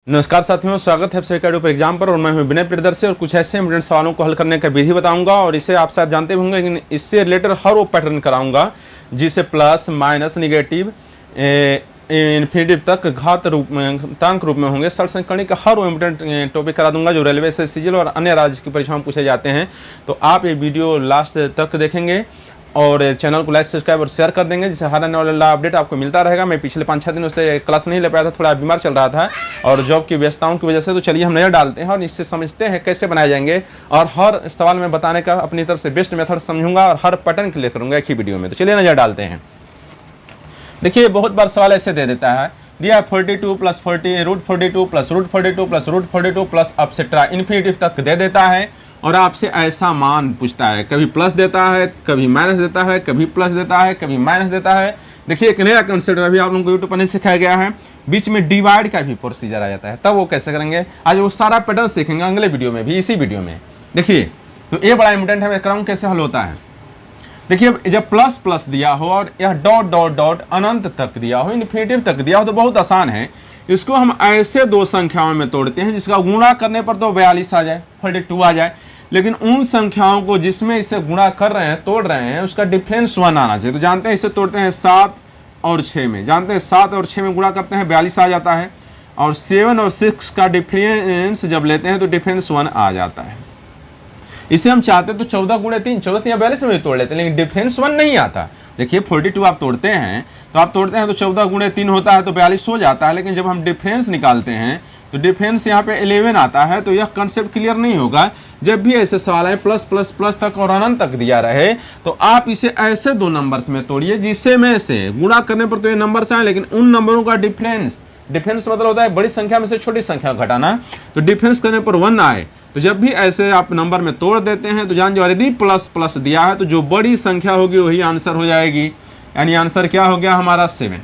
नमस्कार साथियों, स्वागत है आपसे पर एग्जाम पर। और मैं हूं विनय प्रियदर्शी और कुछ ऐसे इंपोर्टेंट सवालों को हल करने का विधि बताऊंगा। और इसे आप शायद जानते होंगे कि इससे रिलेटेड हर वो पैटर्न कराऊंगा जिसे प्लस माइनस निगेटिव इन्फिनिटिव तक घात रूप में घातांक रूप में होंगे। षटसंकरणी का हर वो इम्पोर्टेंट टॉपिक करा दूंगा जो रेलवे से सीजीएल और अन्य राज्य की परीक्षाओं में पूछे जाते हैं। तो आप ये वीडियो लास्ट तक देखेंगे और चैनल को लाइक सब्सक्राइब और शेयर कर देंगे, जिससे हर आने वाला अपडेट आपको मिलता रहेगा। मैं पिछले 5-6 दिनों से क्लास नहीं ले पाया था, थोड़ा बीमार चल रहा था और जॉब की व्यस्तताओं की वजह से। तो चलिए हम नजर डालते हैं और इससे समझते हैं कैसे बनाए जाएंगे। और हर सवाल में बताने का अपनी तरफ से बेस्ट मेथड समझूंगा और हर पैटर्न क्लियर करूंगा एक ही वीडियो में। तो चलिए नजर डालते हैं। देखिए, बहुत बार सवाल ऐसे दे देता है, दिया 42 plus 40 root 42 plus root 42 plus root 42 plus अपसेट्रा इन्फिनिटिव तक दे देता है और आपसे ऐसा मान पूछता है। कभी प्लस देता है, कभी माइनस देता है, कभी प्लस देता है, कभी माइनस देता है। देखिए, एक नया कंसेप्ट अभी आप लोगों को यूट्यूब पर नहीं सिखाया गया है, बीच में डिवाइड का भी प्रोसीजर आ जाता है। तब वो कैसे करेंगे, आज वो सारा पैटर्न सीखेंगे अगले वीडियो में भी, इसी वीडियो में। देखिए, तो ये बड़ा इंपॉर्टेंट है, मैं कराऊँ कैसे हल होता है। देखिए, जब प्लस प्लस दिया हो और यह डॉट डॉट डॉट अनंत तक दिया हो, इन्फिनिटिव तक दिया हो, तो बहुत आसान है। इसको हम ऐसे दो संख्याओं में तोड़ते हैं जिसका गुणा करने पर तो 42 आ जाए, 42 आ जाए। लेकिन उन संख्याओं को जिसमें इसे गुणा कर रहे हैं, तोड़ रहे हैं, उसका डिफरेंस 1 आना चाहिए। तो जानते हैं इसे तोड़ते हैं 7 और 6 में, जानते हैं 7 और 6 में गुणा करते हैं 42 आ जाता है। और 7 और 6 का डिफरेंस जब लेते हैं तो डिफरेंस 1 आ जाता है। इसे हम चाहते तो 14 गुणे 3, 14 या 42 में भी तोड़ लेते हैं, लेकिन डिफरेंस 1 नहीं आता। देखिए, 42 आप तोड़ते हैं तो 14 गुणे 3 होता है तो 42 हो जाता है। लेकिन जब हम डिफरेंस निकालते हैं तो डिफरेंस यहाँ पे 11 आता है। तो यह कंसेप्ट क्लियर नहीं होगा। जब भी ऐसे सवाल है प्लस प्लस प्लस तक और अनंत तक दिया रहे तो आप इसे ऐसे दो नंबर्स में तोड़िए जिससे में से गुणा करने पर तो ये नंबर्स आए, लेकिन उन नंबरों का डिफरेंस मतलब होता है बड़ी संख्या में से छोटी संख्या घटाना। तो डिफरेंस करने पर 1 आए। तो जब भी ऐसे आप नंबर में तोड़ देते हैं तो जान जाओ, यदि प्लस प्लस दिया है तो जो बड़ी संख्या होगी वही आंसर हो जाएगी। यानी आंसर क्या हो गया हमारा 7।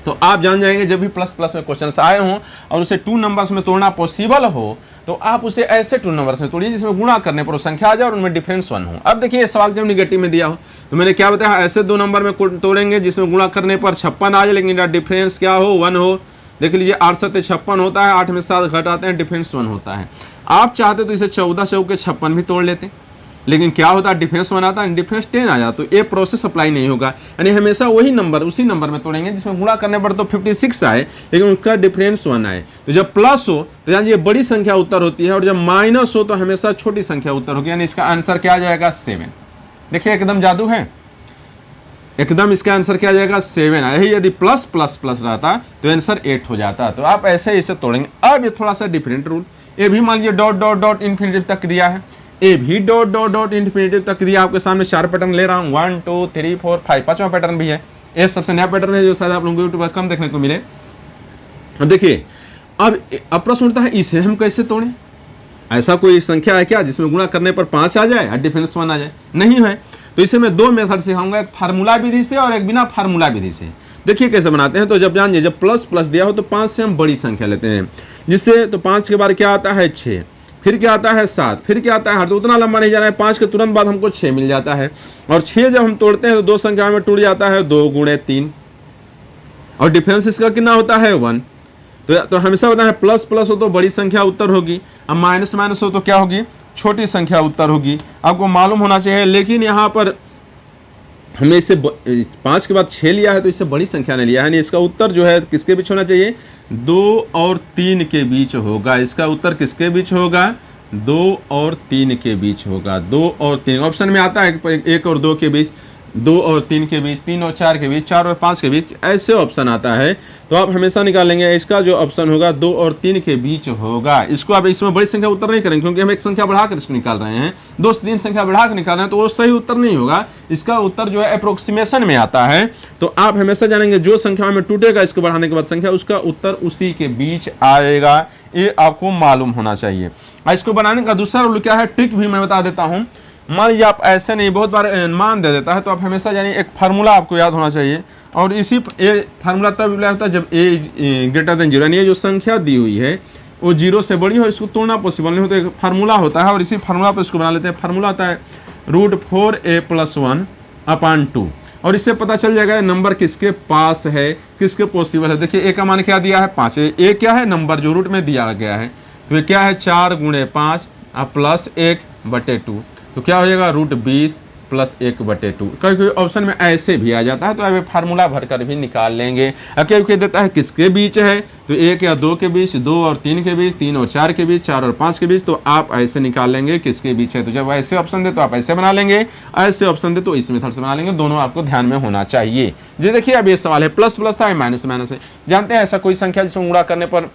तो आप जान जाएंगे जब भी प्लस प्लस में क्वेश्चन आए हों और उसे 2 नंबर्स में तोड़ना पॉसिबल हो तो आप उसे ऐसे 2 नंबर्स में तोड़िए जिसमें गुणा करने पर वो संख्या आ जाए और उनमें डिफरेंस 1 हो। अब देखिए, सवाल जब निगेटिव में दिया हो तो मैंने क्या बताया, ऐसे 2 नंबर में तोड़ेंगे जिसमें गुणा करने पर 56 आ जाए, लेकिन डिफरेंस क्या हो, 1 हो। देख लीजिए, 8 7 56 होता है, 8 में 7 घटाते हैं, डिफरेंस 1 होता है। आप चाहते तो इसे 14 चौके 56 भी तोड़ लेते, लेकिन क्या होता है, डिफरेंस 1 आता है, डिफरेंस 10 आ जाता। तो ये प्रोसेस अप्लाई नहीं होगा। यानी हमेशा वही नंबर उसी नंबर में तोड़ेंगे जिसमें गुणा करने पर तो 56 आए लेकिन उसका डिफरेंस 1 आए। तो जब प्लस हो तो यानी ये बड़ी संख्या उत्तर होती है और जब माइनस हो तो हमेशा छोटी संख्या उत्तर होगी। यानी इसका आंसर क्या आ जाएगा, 7। देखिए, एकदम जादू है, एकदम इसका आंसर क्या आ जाएगा, 7 आया। यदि प्लस प्लस प्लस रहता तो आंसर 8 हो जाता। तो आप ऐसे इसे तोड़ेंगे। अब ये थोड़ा सा डिफरेंट रूल, ये भी मान लीजिए डॉट डॉट डॉट इन्फिनिटिव तक दिया है, ये भी डॉट डॉट डॉट इन्फिनिटिव तक दिया। आपके सामने 4 पैटर्न ले रहा हूँ, 1 2 3 4 5, 5वां पैटर्न भी है। ये सबसे नया पैटर्न है जो शायद आप लोगों को यूट्यूब पर कम देखने को मिले। देखिए, अब प्रश्न उठता है इसे हम कैसे तोड़ें। ऐसा कोई संख्या है क्या जिसमें गुणा करने पर 5 आ जाए और डिफरेंस 1 आ जाए, नहीं है। तो इसे मैं 2 मेथड सिखाऊंगा, एक फार्मूला विधि से और एक बिना फार्मूला विधि से। देखिए कैसे बनाते हैं। तो जब जानिए, जब प्लस प्लस दिया हो तो 5 से हम बड़ी संख्या लेते हैं, जिससे तो 5 के बाद क्या आता है, 6, फिर क्या आता है 7, फिर क्या आता है 8। तो उतना लंबा नहीं जा रहा है, 5 के तुरंत बाद हमको 6 मिल जाता है। और 6 जब हम तोड़ते हैं तो 2 संख्या में टूट जाता है, 2 गुणे 3, और डिफरेंस इसका कितना होता है, 1। तो हमेशा बताया प्लस प्लस हो तो बड़ी संख्या उत्तर होगी, अब माइनस माइनस हो तो क्या होगी, छोटी संख्या उत्तर होगी। आपको मालूम होना चाहिए। लेकिन यहाँ पर हमने इससे 5 के बाद 6 लिया है तो इससे बड़ी संख्या ने लिया है। यानी इसका उत्तर जो है किसके बीच होना चाहिए, 2 और 3 के बीच होगा। इसका उत्तर किसके बीच होगा, 2 और 3 के बीच होगा। 2 और 3 ऑप्शन में आता है, 1 और 2 के बीच, 2 और 3 के बीच, 3 और 4 के बीच, 4 और 5 के बीच, ऐसे ऑप्शन आता है। तो आप हमेशा निकालेंगे इसका जो ऑप्शन होगा 2 और 3 के बीच होगा। इसको आप इसमें बड़ी संख्या उत्तर नहीं करेंगे क्योंकि हम एक संख्या बढ़ाकर इसको निकाल रहे हैं, 2 से 3 संख्या बढ़ाकर निकाल रहे हैं, तो वो सही उत्तर नहीं होगा। इसका उत्तर जो है अप्रोक्सीमेशन में आता है। तो आप हमेशा जानेंगे जो संख्या में टूटेगा इसको बढ़ाने के बाद संख्या, उसका उत्तर उसी के बीच आएगा। ये आपको मालूम होना चाहिए। इसको बनाने का दूसरा रूल क्या है, ट्रिक भी मैं बता देता हूँ। मान लीजिए आप ऐसे नहीं, बहुत बार मान दे देता है, तो आप हमेशा जानिए एक फार्मूला आपको याद होना चाहिए। और इसी फार्मूला तब अप्लाई होता है जब a ग्रेटर देन 0, यानी ये जो संख्या दी हुई है वो 0 से बड़ी हो, इसको तोड़ना पॉसिबल नहीं हो। तो एक फार्मूला होता है और इसी फार्मूला पर इसको बना लेते हैं। फार्मूला होता है √4a + 1/2। और इससे पता चल जाएगा नंबर किसके पास है, किसके पॉसिबल है। देखिए ए का मान क्या दिया है 5, ए क्या है नंबर जो रूट में दिया गया है, तो ये क्या है 4 × 5 प्लस 1/2, तो क्या हो जाएगा √20 प्लस 1/2। कभी कभी ऑप्शन में ऐसे भी आ जाता है, तो अब फार्मूला भरकर भी निकाल लेंगे। कभी कह देता है किसके बीच है, तो 1 या 2 के बीच, 2 और 3 के बीच, 3 और 4 के बीच, 4 और 5 के बीच, तो आप ऐसे निकाल लेंगे किसके बीच है। तो जब ऐसे ऑप्शन दे तो आप ऐसे बना लेंगे, ऐसे ऑप्शन दे तो इस मेथड से बना लेंगे, दोनों आपको ध्यान में होना चाहिए। जी देखिए अब ये सवाल है प्लस प्लस था, माइनस माइनस है। जानते हैं ऐसा कोई संख्या जिसमें गुणा करने पर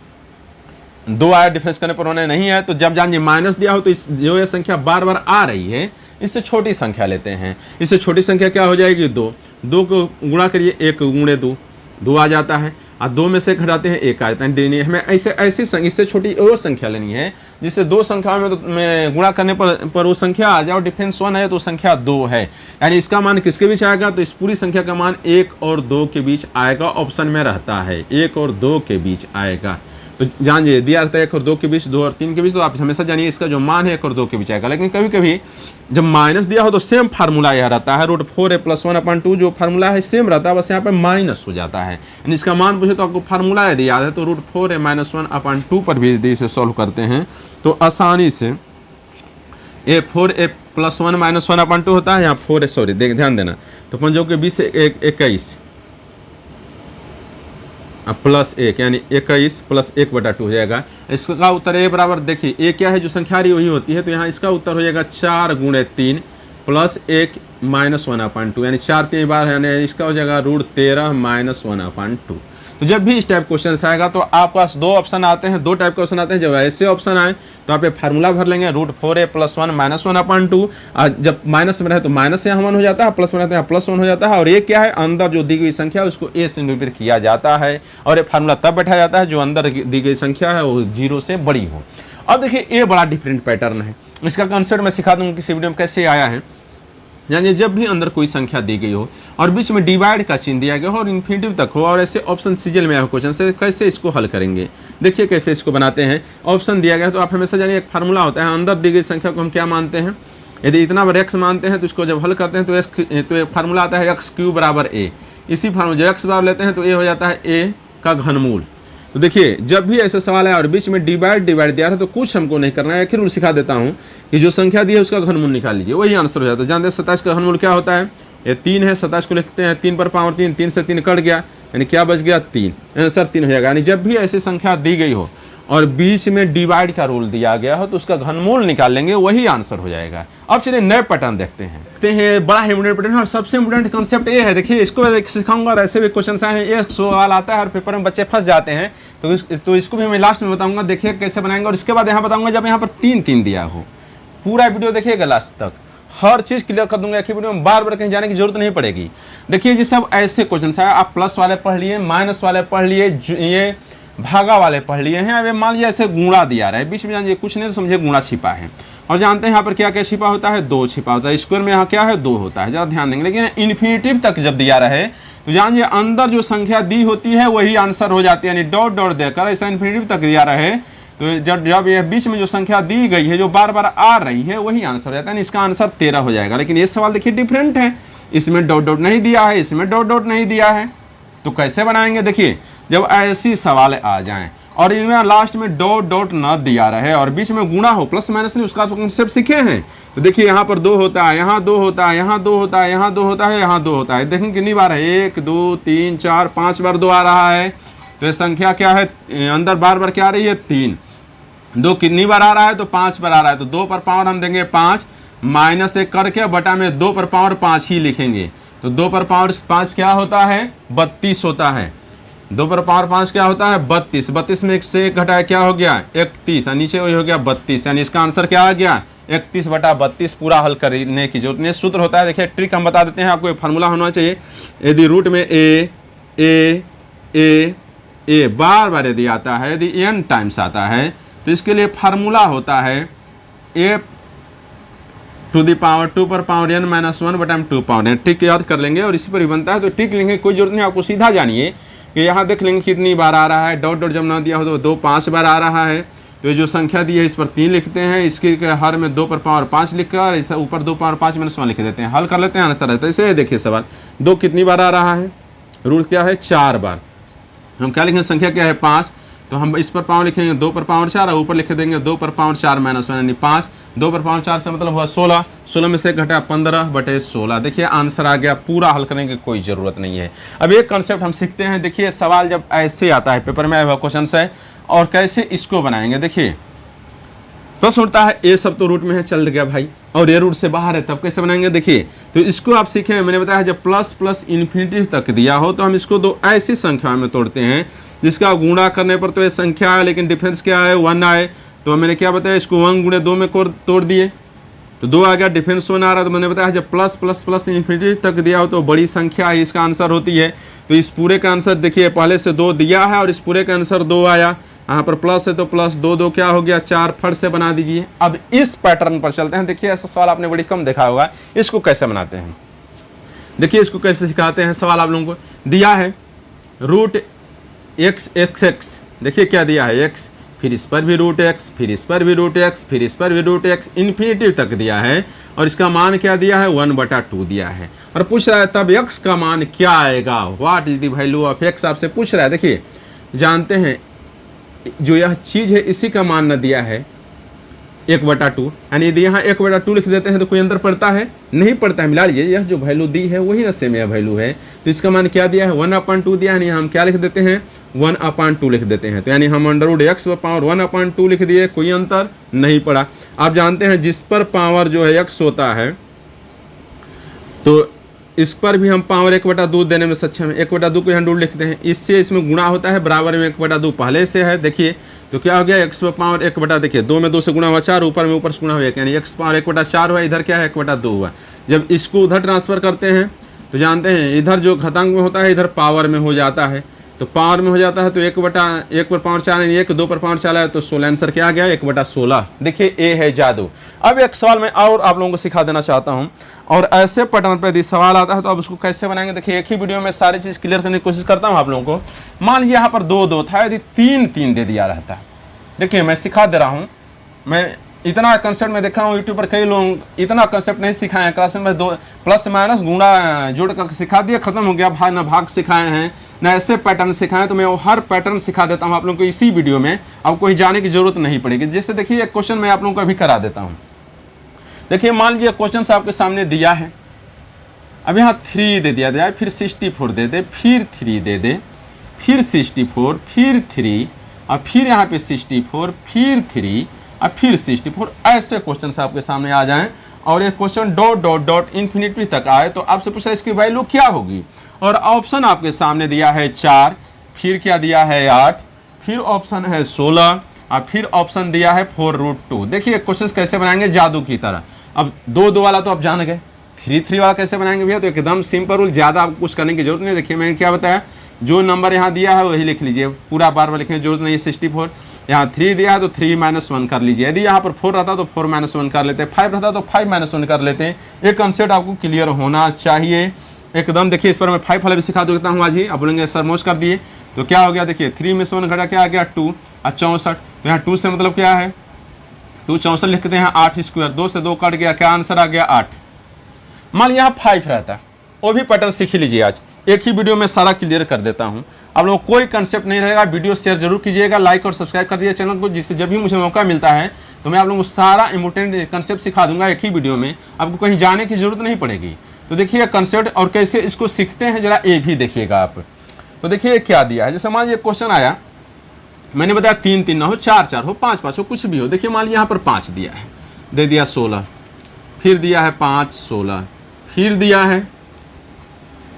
2 आया, डिफरेंस करने पर उन्हें नहीं है, तो जब जानिए माइनस दिया हो तो इस जो ये संख्या बार बार आ रही है, इससे छोटी संख्या लेते हैं। इससे छोटी संख्या क्या हो जाएगी 2 को गुणा करिए, 1 × 2 2 आ जाता है, और 2 में से घटाते हैं 1 आ जाता है। हमें ऐसी इससे छोटी वो संख्या लेनी है जिससे 2 संख्याओं में गुणा करने पर वो संख्या आ जाए और डिफरेंस 1 है तो संख्या 2 है, यानी इसका मान किसके बीच आएगा, तो इस पूरी संख्या का मान 1 और 2 के बीच आएगा। ऑप्शन में रहता है 1 और 2 के बीच आएगा। तो जानिए दिया रहता है 1 और 2 के बीच, 2 और 3 के बीच, तो आप हमेशा जानिए इसका जो मान है 1 और 2 के बीच आएगा। लेकिन कभी कभी जब माइनस दिया हो तो सेम फार्मूला यह रहता है, √4a + 1/2 जो फार्मूला है सेम रहता है, बस यहाँ पे माइनस हो जाता है। यानी इसका मान पूछे तो आपको फार्मूला यदि याद है तो √4a - 1/2 पर भी यदि इसे सॉल्व करते हैं तो आसानी से 4a + 1 - 1/2 होता है, यहाँ 4 सॉरी ध्यान देना, तो 5 के 20 से 21 प्लस 1 यानी 21 प्लस 1/2 हो जाएगा। इसका उत्तर ए बराबर, देखिए ए क्या है जो संख्या रही वही होती है, तो यहाँ इसका उत्तर हो जाएगा 4 × 3 प्लस 1 - 1/2, यानी 4 3 बार है, यानी इसका हो जाएगा √13 - 1/2। तो जब भी इस टाइप क्वेश्चन आएगा तो आपके पास 2 ऑप्शन आते हैं, 2 टाइप के ऑप्शन आते हैं। जब ऐसे ऑप्शन आए तो आप ये फार्मूला भर लेंगे √4a + 1 - 1/2, जब माइनस में रहे तो माइनस यहाँ 1 हो जाता है, प्लस में रहता है +1 हो जाता है, और ये क्या है अंदर जो दी गई संख्या उसको a से निरूपित किया जाता है, और ये फार्मूला तब बैठा जाता है जो अंदर दी गई संख्या है वो 0 से बड़ी हो। अब देखिए ये बड़ा डिफरेंट पैटर्न है, इसका कंसेप्ट मैं सिखा दूँगा किसी वीडियो में कैसे आया है। यानी जब भी अंदर कोई संख्या दी गई हो और बीच में डिवाइड का चिन्ह दिया गया हो और इन्फिनिटिव तक हो और ऐसे ऑप्शन सीजल में आया हो क्वेश्चन से, कैसे इसको हल करेंगे। देखिए कैसे इसको बनाते हैं। ऑप्शन दिया गया तो आप हमेशा जानिए एक फार्मूला होता है, अंदर दी गई संख्या को हम क्या मानते हैं, यदि इतना बार x मानते हैं तो इसको जब हल करते हैं तो एक फार्मूला आता है x³ = a। इसी फार्मूला जो x बराबर लेते हैं तो a हो जाता है a का घनमूल। तो देखिए जब भी ऐसा सवाल है और बीच में डिवाइड दिया है तो कुछ हमको नहीं करना है, फिर सिखा देता हूँ कि जो संख्या दी है उसका घनमूल निकाल लीजिए, वही आंसर हो जाता है। जानते हैं 27 का घनमूल क्या होता है, ये 3 है, 27 को लिखते हैं 3 पर पावर 3, 3 से 3 कट गया, यानी क्या बच गया 3, आंसर 3 हो जाएगा। यानी जब भी ऐसी संख्या दी गई हो और बीच में डिवाइड का रूल दिया गया हो तो उसका घनमूल निकाल लेंगे, वही आंसर हो जाएगा। अब चलिए नए पैटर्न देखते हैं। बड़ा इंपोर्टेंट पैटर्न और सबसे इंपोर्टेंट कंसेप्ट ये है, देखिए इसको सिखाऊंगा और ऐसे भी क्वेश्चन आए हैं, एक सवाल आता है और पेपर में बच्चे फंस जाते हैं, तो इसको भी मैं लास्ट में बताऊंगा, देखिए कैसे बनाएंगे। और इसके बाद यहाँ बताऊंगा जब यहाँ पर 3 दिया हो, पूरा वीडियो देखिएगा लास्ट तक, हर चीज़ क्लियर कर दूंगा। एक ही वीडियो में बार बार कहीं जाने की जरूरत नहीं पड़ेगी। देखिए जी सब ऐसे क्वेश्चन है, आप प्लस वाले पढ़ लिए, माइनस वाले पढ़ लिए, ये भागा वाले पढ़ लिए हैं। अब मान लीजिए ऐसे गुणा दिया रहा है, बीच में जानिए कुछ नहीं तो समझिए गुणा छिपा है, और जानते हैं यहाँ पर क्या क्या छिपा होता है, 2 छिपा होता है, स्क्वायर में यहाँ क्या है 2 होता है, जरा ध्यान देंगे। लेकिन इन्फिनिटिव तक जब दिया रहे तो जानिए अंदर जो संख्या दी होती है वही आंसर हो जाती है, यानी डॉट डॉट देकर ऐसा इन्फिनिटिव तक दिया रहे तो जब ये बीच में जो संख्या दी गई है जो बार बार आ रही है वही आंसर हो जाता है, इसका आंसर 13 हो जाएगा। लेकिन ये सवाल देखिए डिफरेंट है, इसमें डॉट डॉट नहीं दिया है, इसमें डॉट डॉट नहीं दिया है, तो कैसे बनाएंगे। देखिए जब ऐसी सवाल आ जाएं और इनमें लास्ट में डॉट डॉट न दिया रहे और बीच में गुणा हो, प्लस माइनस नहीं, उसका कंसेप्ट सीखे हैं। तो देखिए यहाँ पर 2 होता है, यहाँ 2 होता है, यहाँ 2 होता है, यहाँ 2 होता है, यहाँ 2 होता है। देखें कितनी बार है, 1 2 3 4 5 बार 2 आ रहा है, तो ये संख्या क्या है अंदर बार बार क्या आ रही है 3। 2 कितनी बार आ रहा है तो 5 बार आ रहा है, तो 2 पर पावर हम देंगे 5, माइनस 1 करके बटा में 2 पर पावर 5 ही लिखेंगे, तो 2 पर पावर 5 क्या होता है 32 होता है। 2 पर पावर 5 क्या होता है 32, 32 में 1 से 1 घटाया क्या हो गया 31, और नीचे वही हो गया 32, यानी इसका आंसर क्या आ गया 31/32। पूरा हल करने की जरूरत नहीं, सूत्र होता है। देखिए ट्रिक हम बता देते हैं आपको, फार्मूला होना चाहिए। यदि रूट में ए बार बार यदि आता है, यदि n टाइम्स आता है तो इसके लिए फार्मूला होता है a टू द पावर 2 पर पावर n - 1/2 ट्रिक याद कर लेंगे और इसी पर ही बनता है। तो ट्रिक लेंगे, कोई जरूरत नहीं, आपको सीधा जानिए कि यहाँ देख लेंगे कितनी बार आ रहा है, डॉट डॉट जब ना दिया हो तो 2 5 बार आ रहा है, तो ये जो संख्या दी है इस पर 3 लिखते हैं, इसके हर में 2 पर पावर 5 लिखकर इस ऊपर 2 पावर 5 -1 लिख देते हैं, हल कर लेते हैं, आंसर रहता है। इसे देखिए सवाल 2 कितनी बार आ रहा है, रूट क्या है 4 बार। हम क्या लिखेंगे, संख्या क्या है 5, तो हम इस पर पावर लिखेंगे 2 पर पावर 4 और ऊपर लिख देंगे 2 पर पावर 4 -1 यानी 5। 2 पर पावर 4 से मतलब हुआ 16, 16 में से घटा 15/16। देखिए आंसर आ गया, पूरा हल करने की कोई ज़रूरत नहीं है। अब एक कंसेप्ट हम सीखते हैं। देखिए सवाल जब ऐसे आता है, पेपर में आया हुआ क्वेश्चन है और कैसे इसको बनाएंगे। देखिए प्रश्न उठता है ए सब तो रूट में है, चल गया भाई, और ये रूट से बाहर है, तब कैसे बनाएंगे। देखिए तो इसको आप सीखें, मैंने बताया जब प्लस प्लस इन्फिनिटी तक दिया हो तो हम इसको 2 ऐसी संख्या में तोड़ते हैं जिसका गुणा करने पर तो ये संख्या है लेकिन डिफरेंस क्या है 1 आए। तो मैंने क्या बताया, इसको 1 × 2 में तोड़ दिए तो 2 आ गया, डिफरेंस 1 आ रहा। तो मैंने बताया जब प्लस प्लस प्लस इन्फिनिटी तक दिया हो तो बड़ी संख्या है, इसका आंसर होती है। तो इस पूरे का आंसर देखिए पहले से 2 दिया है और इस पूरे का आंसर 2 आया, यहाँ पर प्लस है तो प्लस 2 2 क्या हो गया 4, फट से बना दीजिए। अब इस पैटर्न पर चलते हैं। देखिए ऐसा सवाल आपने बड़ी कम देखा होगा, इसको कैसे बनाते हैं। देखिए इसको कैसे सिखाते हैं। सवाल आप लोगों को दिया है रूट x x x, देखिए क्या दिया है x, फिर इस पर भी रूट x, फिर इस पर भी रूट x, फिर इस पर भी रूट x, इन्फिनिटी तक दिया है और इसका मान क्या दिया है 1/2 दिया है और पूछ रहा है तब x का मान क्या आएगा, what is the value of x आपसे पूछ रहा है। देखिए जानते हैं जो यह चीज़ है इसी का मान न दिया है 1/2, यानी यदि यहाँ 1/2 लिख देते हैं तो कोई अंतर पड़ता है, नहीं पड़ता है। मिला लीजिए, यह जो वैल्यू दी है वही ना सेम यह वैल्यू है। तो इसका मान क्या दिया है 1/2 दिया है, यानी हम क्या लिख देते हैं 1/2 लिख देते हैं। तो यानी हम √x/1/2 लिख दिए, कोई अंतर नहीं पड़ा। आप जानते हैं जिस पर पावर जो है x होता है तो इस पर भी हम पावर 1/2 देने में सक्षम है। 1/2 को यहाँ 2 लिखते हैं, इससे इसमें गुणा होता है, बराबर में 1/2 पहले से है। देखिए तो क्या हो गया x पावर 1/, देखिए 2 में 2 से गुणा हुआ 4, ऊपर में ऊपर से गुणा हुआ 1, यानी x पावर 1/4 हुआ, इधर क्या है 1/2 हुआ। जब इसको उधर ट्रांसफर करते हैं तो जानते हैं इधर जो घातांक में होता है इधर पावर में हो जाता है, तो पावर में हो जाता है तो 1 पर पावर 4 यानी 1, 2 पर पावर 4 है तो 16 आंसर क्या आ गया 1/16। देखिए ए है जादू। अब एक सवाल मैं और आप लोगों को सिखा देना चाहता हूँ, और ऐसे पैटर्न पे यदि सवाल आता है तो अब उसको कैसे बनाएंगे। देखिए एक ही वीडियो में सारी चीज़ क्लियर करने की कोशिश करता हूँ आप लोगों को। मान लीजिए यहाँ पर 2 2 था, यदि 3 3 दे दिया रहता है। देखिए मैं सिखा दे रहा हूँ, मैं इतना कंसेप्ट में देखा हूँ यूट्यूब पर, कई लोग इतना कंसेप्ट नहीं सिखाए हैं। क्लास में 2 प्लस माइनस गुणा जोड़ कर सिखा दिया, खत्म हो गया। भाई ना भाग सिखाए हैं ना ऐसे पैटर्न सिखाएं, तो मैं वो हर पैटर्न सिखा देता हूँ आप लोगों को इसी वीडियो में, अब कोई जाने की जरूरत नहीं पड़ेगी। जैसे देखिए एक क्वेश्चन मैं आप लोगों को अभी करा देता हूँ। देखिए मान लीजिए क्वेश्चन से आपके सामने दिया है, अब यहाँ 3 दे दिया जाए, फिर 64 दे दे, फिर 3 दे दे, फिर 64, फिर 3 और फिर यहाँ पे 64, फिर 3 और फिर 64, ऐसे क्वेश्चन आपके सामने आ जाएं और ये question dot dot dot infinity तक आए तो आपसे पूछा इसकी वैल्यू क्या होगी। और ऑप्शन आपके सामने दिया है 4, फिर क्या दिया है 8, फिर ऑप्शन है 16 और फिर ऑप्शन दिया है 4√2। देखिए क्वेश्चन कैसे बनाएंगे जादू की तरह। अब 2 2 वाला तो आप जान गए, 3 3 वाला कैसे बनाएंगे भैया, तो एकदम सिंपल रूल, ज़्यादा आपको कुछ करने की जरूरत नहीं। देखिए मैंने क्या बताया, जो नंबर यहाँ दिया है वही लिख लीजिए, पूरा बार बार लिखने की जरूरत नहीं है। 64 यहाँ 3 दिया है तो 3 - 1 कर लीजिए, यदि यहाँ पर 4 रहता तो 4 - 1 कर लेते, 5 रहता तो 5 - 1 कर लेते हैं। एक कंसेप्ट आपको क्लियर होना चाहिए एकदम। देखिए इस पर मैं 5 वाला भी सिखा देता हूँ आज ही। आप बोलेंगे सर मोस्ट कर दिए, तो क्या हो गया, देखिए 3 में से 1 घटा क्या आ गया 2 और 64, तो यहाँ 2 से मतलब क्या है 2 64 लिखते हैं, 8 स्क्वायर, 2 से 2 कट गया, क्या आंसर आ गया 8। मान लिया यहाँ 5 रहता, वो भी पैटर्न सीख लीजिए आज, एक ही वीडियो में सारा क्लियर कर देता हूँ। आप लोगों को कोई कंसेप्ट नहीं रहेगा, वीडियो शेयर जरूर कीजिएगा, लाइक और सब्सक्राइब कर दीजिए चैनल को, जिससे जब भी मुझे मौका मिलता है तो मैं आप लोगों को सारा इंपॉर्टेंट कंसेप्ट सिखा दूंगा एक ही वीडियो में, आपको कहीं जाने की जरूरत नहीं पड़ेगी। तो देखिए कंसेप्ट और कैसे इसको सीखते हैं जरा ये भी देखिएगा आप। तो देखिए क्या दिया है, जैसे मान लीजिए क्वेश्चन आया, मैंने बताया 3 3 ना हो, 4 4 हो, 5 5 हो, कुछ भी हो। देखिए मान लीजिए यहाँ पर 5 दिया है, दे दिया 16, फिर दिया है 5 16, फिर दिया है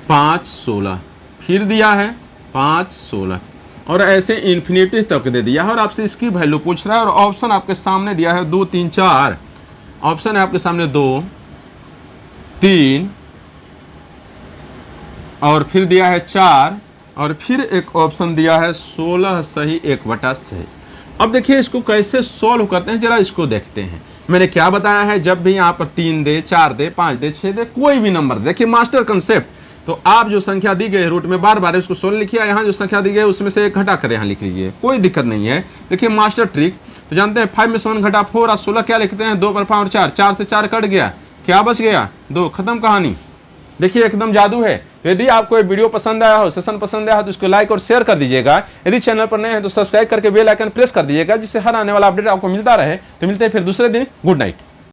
5 16, फिर दिया है 5 16 और ऐसे इन्फिनिटी तक दे दिया है और आपसे इसकी वैल्यू पूछ रहा है। और ऑप्शन आपके सामने दिया है 2 3 4, ऑप्शन है आपके सामने 2 3 और फिर दिया है 4 और फिर एक ऑप्शन दिया है 16 सही 1/6। अब देखिए इसको कैसे सॉल्व करते हैं जरा इसको देखते हैं। मैंने क्या बताया है, जब भी यहाँ पर 3 दे, 4 दे, 5 दे, 6 दे, कोई भी नंबर, देखिए मास्टर कंसेप्ट, तो आप जो संख्या दी गई रूट में बार बार उसको 16 लिखिए, यहाँ जो संख्या दी गई उसमें से एक घटा कर यहाँ लिख लीजिए, कोई दिक्कत नहीं है। देखिए मास्टर ट्रिक तो जानते हैं 5 में 7 घटा 4 और 16 क्या लिखते हैं 2 पर 5 और 4, 4 से 4 कट गया, क्या बच गया 2, खत्म कहानी। देखिए एकदम जादू है। यदि आपको ये वीडियो पसंद आया हो, सेशन पसंद आया हो तो इसको लाइक और शेयर कर दीजिएगा। यदि चैनल पर नए हैं तो सब्सक्राइब करके बेल आइकन प्रेस कर दीजिएगा, जिससे हर आने वाला अपडेट आपको मिलता रहे। तो मिलते हैं फिर दूसरे दिन, गुड नाइट।